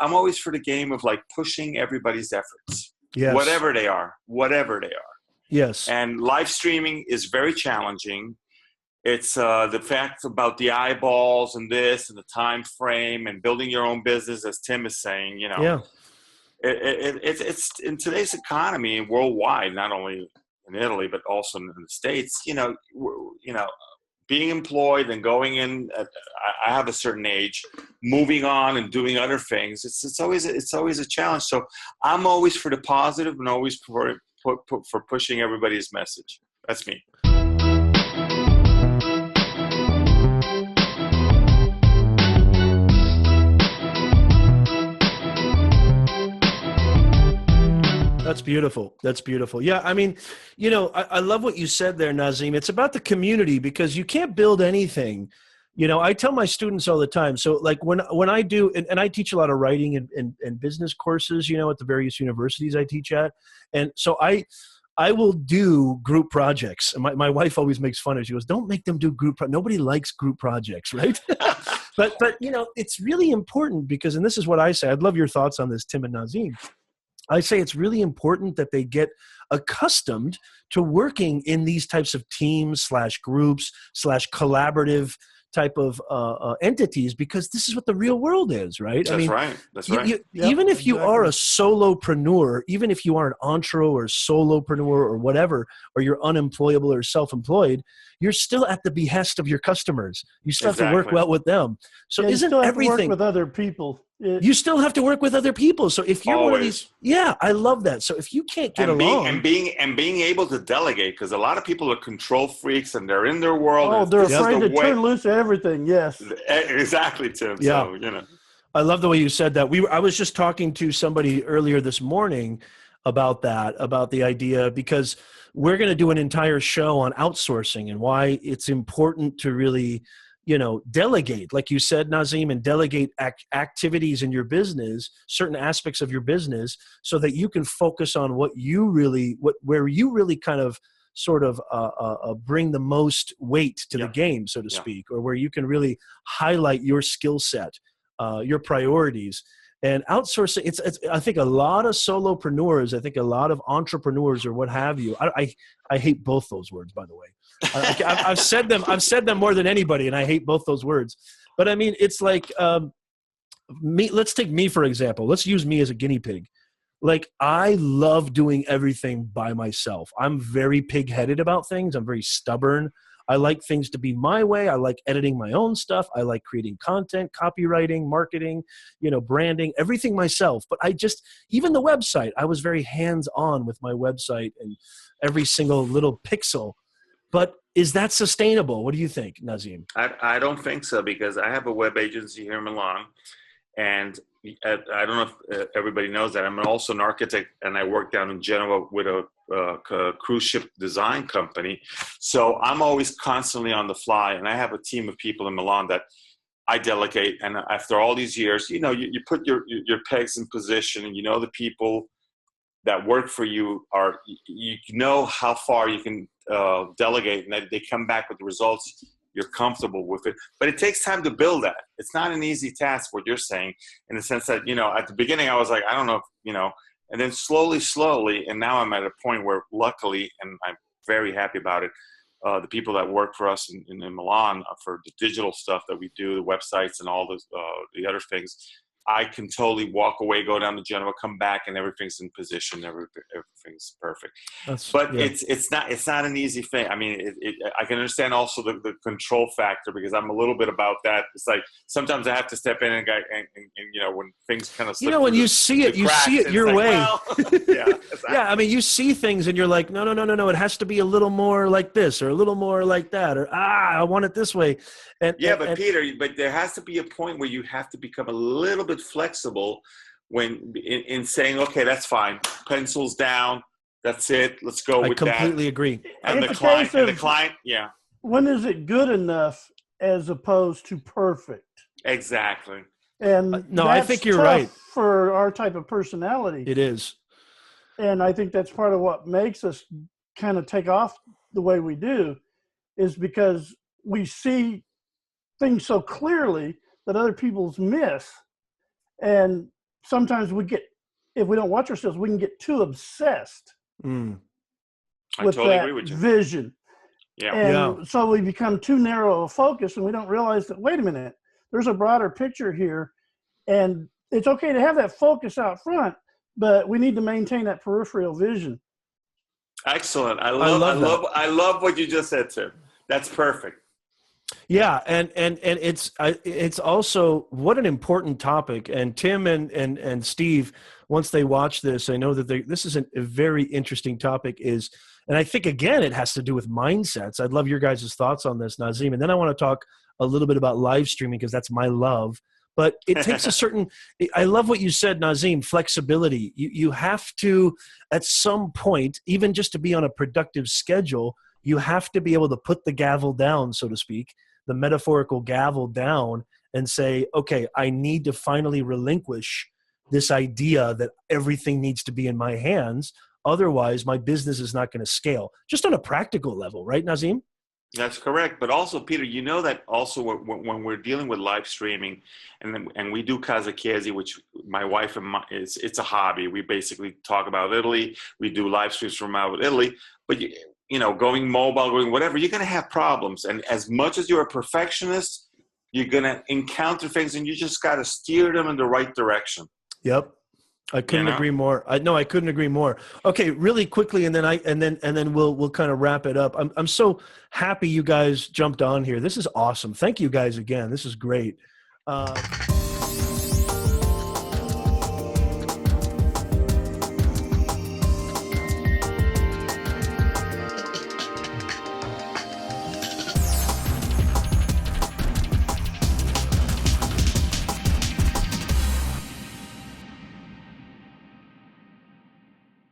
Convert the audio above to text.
I'm always for the game of like pushing everybody's efforts, Yes. whatever they are. Yes. And live streaming is very challenging. It's the fact about the eyeballs and this and the time frame and building your own business, as Tim is saying, you know. Yeah. It's in today's economy worldwide, not only in Italy but also in the States. You know, being employed and going in. I have a certain age, moving on and doing other things. It's always a challenge. So I'm always for the positive and always for pushing everybody's message. That's me. That's beautiful. That's beautiful. Yeah. I mean, you know, I love what you said there, Nazim. It's about the community, because you can't build anything. You know, I tell my students all the time. So like when I do, and I teach a lot of writing and business courses, you know, at the various universities I teach at. And so I will do group projects. And my wife always makes fun of it. She goes, don't make them do nobody likes group projects, right? but you know, it's really important because, and this is what I say, I'd love your thoughts on this, Tim and Nazim. I say it's really important that they get accustomed to working in these types of teams / groups / collaborative type of entities, because this is what the real world is, right? That's right. That's right. Yep, even if you are a solopreneur, even if you are an entre or solopreneur or whatever, or you're unemployable or self-employed, you're still at the behest of your customers. You still have to work well with them. So isn't you still have everything to work with other people? You still have to work with other people. So if you're one of these, yeah, I love that. So if you can't get along, and being able to delegate, because a lot of people are control freaks and they're in their world. Oh, they're afraid to turn loose everything. Yes, exactly, Tim. Yeah. So, you know, I love the way you said that. I was just talking to somebody earlier this morning about that, about the idea, because we're going to do an entire show on outsourcing and why it's important to really, you know, delegate, like you said, Nazim, and delegate activities in your business, certain aspects of your business, so that you can focus on where you really kind of sort of bring the most weight to the game, so to speak, or where you can really highlight your skill set, your priorities. And outsourcing, I think a lot of solopreneurs, I think a lot of entrepreneurs or what have you. I hate both those words, by the way. I've said them more than anybody, and I hate both those words. But I mean, it's like me. Let's take me for example. Let's use me as a guinea pig. Like, I love doing everything by myself. I'm very pig-headed about things. I'm very stubborn. I like things to be my way. I like editing my own stuff. I like creating content, copywriting, marketing, you know, branding, everything myself. But even the website, I was very hands-on with my website and every single little pixel. But is that sustainable? What do you think, Nazim? I don't think so, because I have a web agency here in Milan, and I don't know if everybody knows that I'm also an architect, and I work down in Genoa with a cruise ship design company. So I'm always constantly on the fly, and I have a team of people in Milan that I delegate. And after all these years, you know, you put your pegs in position, and you know the people that work for you you know how far you can delegate, and they come back with the results. You're comfortable with it, but it takes time to build that. It's not an easy task, what you're saying, in the sense that, you know, at the beginning I was like, I don't know, you know, and then slowly, and now I'm at a point where, luckily, and I'm very happy about it, the people that work for us in Milan for the digital stuff that we do, the websites and all the other things, I can totally walk away, go down to Genoa, come back, and everything's in position. Everything's perfect. It's not an easy thing. I mean, I can understand also the control factor, because I'm a little bit about that. It's like sometimes I have to step in and you know, when things kind of slip, you know, when you see it your like, way. Well, yeah, exactly. Yeah, I mean, you see things and you're like, no, it has to be a little more like this, or a little more like that, or I want it this way. Peter, but there has to be a point where you have to become a little bit flexible when in saying, okay, that's fine, pencils down, that's it, let's go with that. I completely agree. And the client, yeah. When is it good enough as opposed to perfect? Exactly. And no, I think you're right. For our type of personality, it is. And I think that's part of what makes us kind of take off the way we do, is because we see things so clearly that other people's miss. And sometimes if we don't watch ourselves, we can get too obsessed I with totally that agree with you. vision. Yeah. And so we become too narrow of focus, and we don't realize that, wait a minute, there's a broader picture here. And it's okay to have that focus out front, but we need to maintain that peripheral vision. Excellent. I love what you just said, Tim. That's perfect. Yeah, and it's also what an important topic. And Tim and Steve, once they watch this, I know that this is a very interesting topic. And I think again it has to do with mindsets. I'd love your guys' thoughts on this, Nazim. And then I want to talk a little bit about live streaming because that's my love. But it takes a certain. I love what you said, Nazim. Flexibility. You have to, at some point, even just to be on a productive schedule, you have to be able to put the gavel down, so to speak, the metaphorical gavel down, and say, okay, I need to finally relinquish this idea that everything needs to be in my hands. Otherwise, my business is not going to scale. Just on a practical level, right, Nazim? That's correct. But also, Peter, you know that also when we're dealing with live streaming, and we do Kazakezi, which my wife and it's a hobby. We basically talk about Italy. We do live streams from out of Italy. But you know, going mobile, going whatever, you're going to have problems. And as much as you're a perfectionist, you're going to encounter things, and you just got to steer them in the right direction. Yep. I couldn't agree more. I couldn't agree more. Okay, really quickly, and then we'll kind of wrap it up. I'm so happy you guys jumped on here. This is awesome. Thank you guys again. This is great.